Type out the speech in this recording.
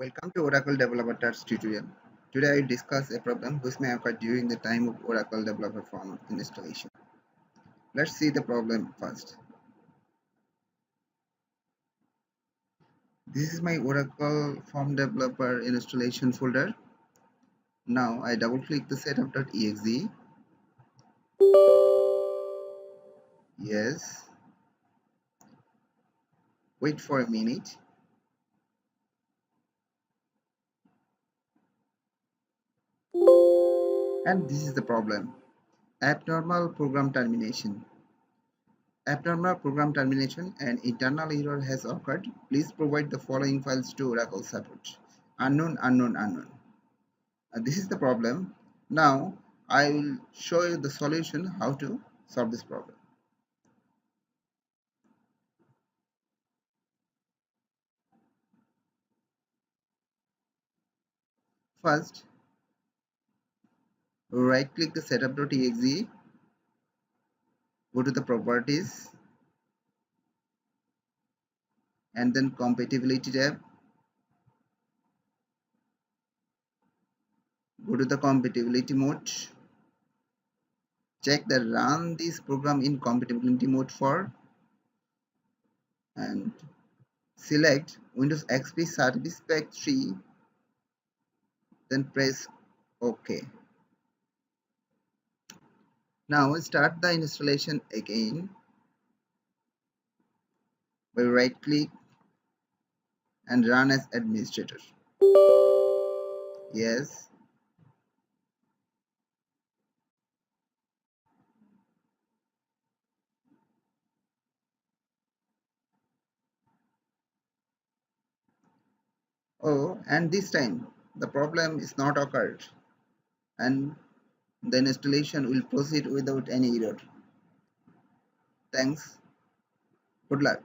Welcome to Oracle Developer Tuts tutorial. Today I will discuss a problem which may occur during the time of Oracle Developer Form installation. Let's see the problem first. This is my Oracle Form Developer installation folder. Now I double click the setup.exe. Yes. Wait for a minute. And this is the problem. Abnormal program termination. Abnormal program termination and internal error has occurred. Please provide the following files to Oracle support. Unknown, unknown, unknown. This is the problem. Now I will show you the solution how to solve this problem. First, right click the setup.exe, go to the properties and then compatibility tab. Go to the compatibility mode. Check the run this program in compatibility mode for and select Windows XP Service Pack 3, then press OK. Now start the installation again by right click and run as administrator. Yes. Oh, and this time the problem is not occurred and the installation will proceed without any error. Thanks. Good luck.